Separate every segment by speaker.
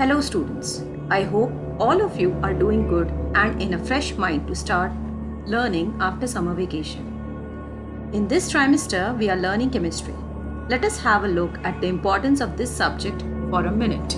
Speaker 1: Hello, students. I hope all of you are doing good and in a fresh mind to start learning after summer vacation. In this trimester, we are learning chemistry. Let us have a look at the importance of this subject for a minute.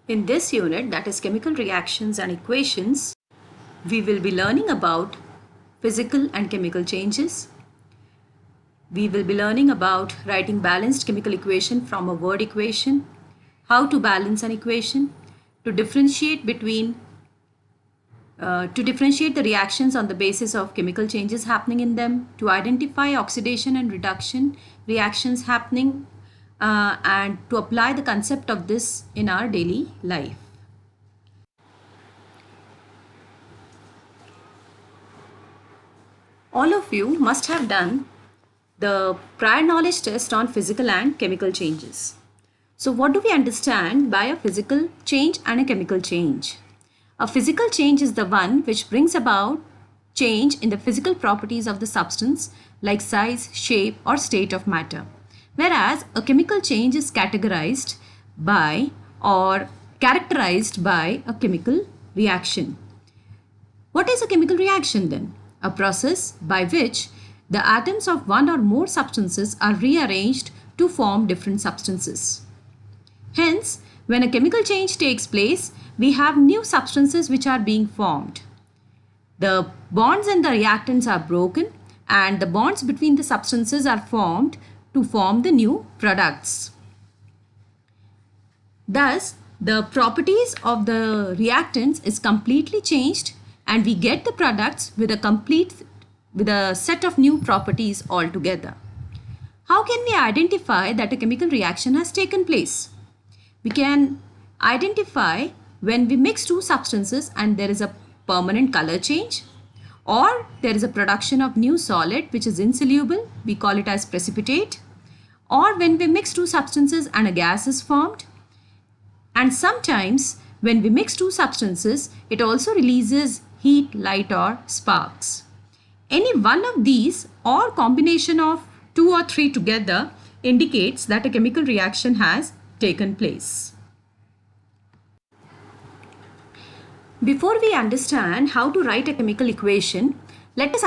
Speaker 1: In this unit, that is chemical reactions and equations, we will be learning about physical and chemical changes. We will be learning about writing balanced chemical equation from a word equation, how to balance an equation, to differentiate the reactions on the basis of chemical changes happening in them, to identify oxidation and reduction reactions happening, and to apply the concept of this in our daily life. All of you must have done the prior knowledge test on physical and chemical changes. So what do we understand by a physical change and a chemical change? A physical change is the one which brings about change in the physical properties of the substance like size, shape or state of matter. Whereas a chemical change is categorized by or characterized by a chemical reaction. What is a chemical reaction then? A process by which the atoms of one or more substances are rearranged to form different substances. Hence, when a chemical change takes place, we have new substances which are being formed. The bonds in the reactants are broken and the bonds between the substances are formed to form the new products. Thus, the properties of the reactants is completely changed and we get the products with a set of new properties altogether. How can we identify that a chemical reaction has taken place? We can identify when we mix two substances and there is a permanent color change, or there is a production of new solid which is insoluble, we call it as precipitate, or when we mix two substances and a gas is formed. And sometimes when we mix two substances, it also releases heat, light or sparks. Any one of these or combination of two or three together indicates that a chemical reaction has taken place. Before we understand how to write a chemical equation, let us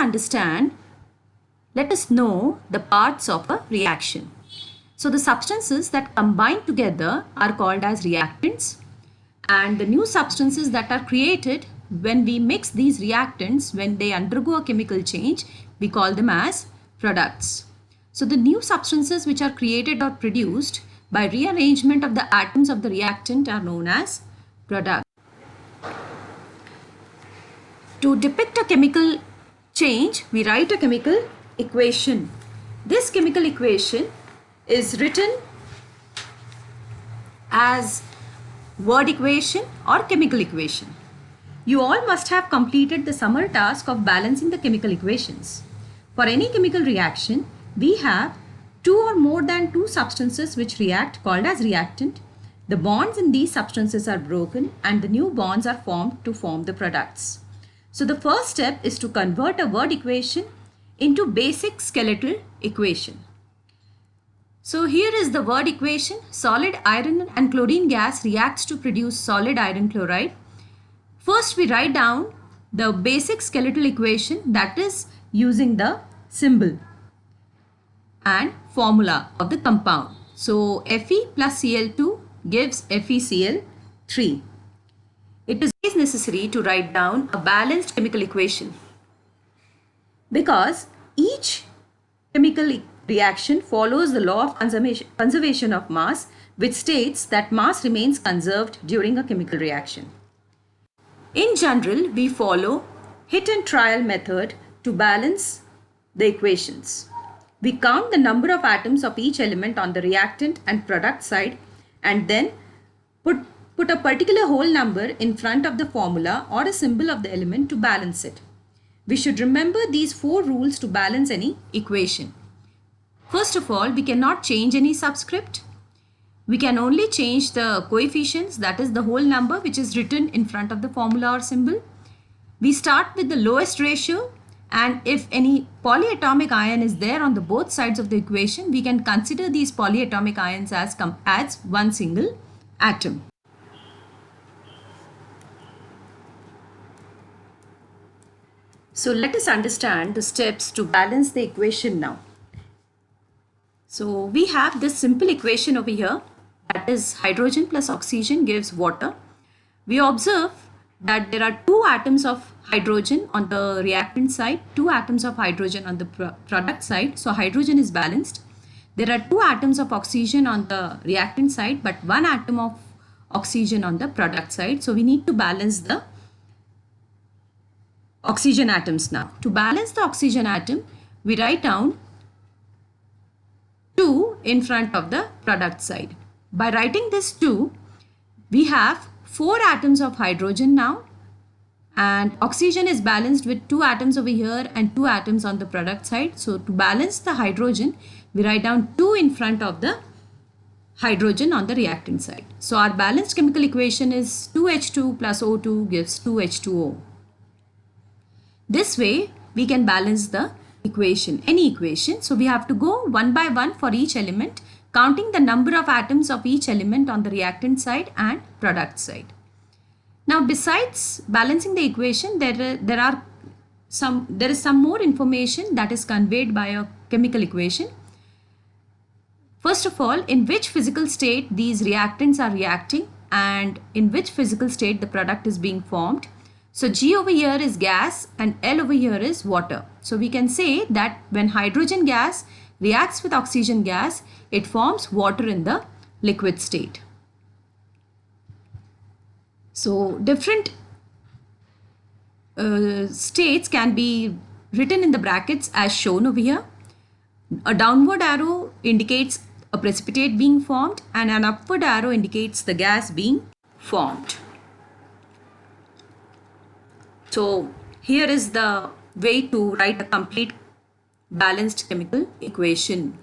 Speaker 1: know the parts of a reaction. So the substances that combine together are called as reactants, and the new substances that are created when we mix these reactants, when they undergo a chemical change, we call them as products. So the new substances which are created or produced by rearrangement of the atoms of the reactant are known as products. To depict a chemical change, we write a chemical equation. This chemical equation is written as word equation or chemical equation. You all must have completed the summer task of balancing the chemical equations. For any chemical reaction, we have two or more than two substances which react, called as reactant. The bonds in these substances are broken and the new bonds are formed to form the products. So the first step is to convert a word equation into basic skeletal equation. So here is the word equation. Solid iron and chlorine gas reacts to produce solid iron chloride. First we write down the basic skeletal equation, that is using the symbol and formula of the compound. So Fe plus Cl2 gives FeCl3. It is necessary to write down a balanced chemical equation because each chemical reaction follows the law of conservation of mass, which states that mass remains conserved during a chemical reaction. In general, we follow hit and trial method to balance the equations. We count the number of atoms of each element on the reactant and product side and then put a particular whole number in front of the formula or a symbol of the element to balance it. We should remember these 4 rules to balance any equation. First of all, we cannot change any subscript. We can only change the coefficients, that is the whole number which is written in front of the formula or symbol. We start with the lowest ratio, and if any polyatomic ion is there on the both sides of the equation, we can consider these polyatomic ions as one single atom. So let us understand the steps to balance the equation now. So we have this simple equation over here, that is hydrogen plus oxygen gives water. We observe that there are 2 atoms of hydrogen on the reactant side, 2 atoms of hydrogen on the product side. So hydrogen is balanced. There are 2 atoms of oxygen on the reactant side, but 1 atom of oxygen on the product side. So we need to balance the oxygen atoms now. To balance the oxygen atom, we write down 2 in front of the product side. By writing this 2, we have 4 atoms of hydrogen now, and oxygen is balanced with 2 atoms over here and 2 atoms on the product side. So to balance the hydrogen, we write down 2 in front of the hydrogen on the reactant side. So our balanced chemical equation is 2H2 plus O2 gives 2H2O. This way we can balance the equation, any equation. So we have to go one by one for each element, counting the number of atoms of each element on the reactant side and product side. Now besides balancing the equation, there is some more information that is conveyed by a chemical equation. First of all, in which physical state these reactants are reacting and in which physical state the product is being formed. So G over here is gas and L over here is water. So we can say that when hydrogen gas reacts with oxygen gas, it forms water in the liquid state. So different states can be written in the brackets as shown over here. A downward arrow indicates a precipitate being formed and an upward arrow indicates the gas being formed. So here is the way to write a complete balanced chemical equation.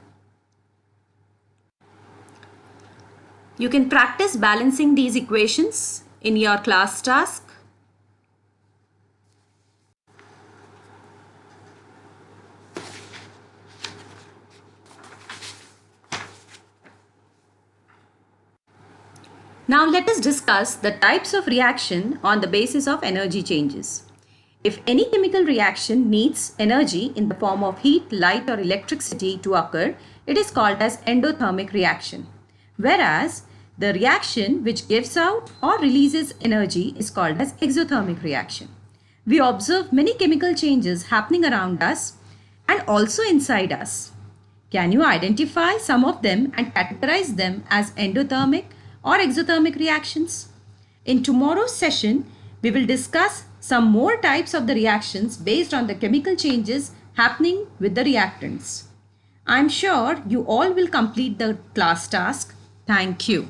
Speaker 1: You can practice balancing these equations in your class task. Now let us discuss the types of reaction on the basis of energy changes. If any chemical reaction needs energy in the form of heat, light or electricity to occur, it is called as endothermic reaction. Whereas the reaction which gives out or releases energy is called as exothermic reaction. We observe many chemical changes happening around us and also inside us. Can you identify some of them and categorize them as endothermic or exothermic reactions? In tomorrow's session, we will discuss some more types of the reactions based on the chemical changes happening with the reactants. I am sure you all will complete the class task. Thank you.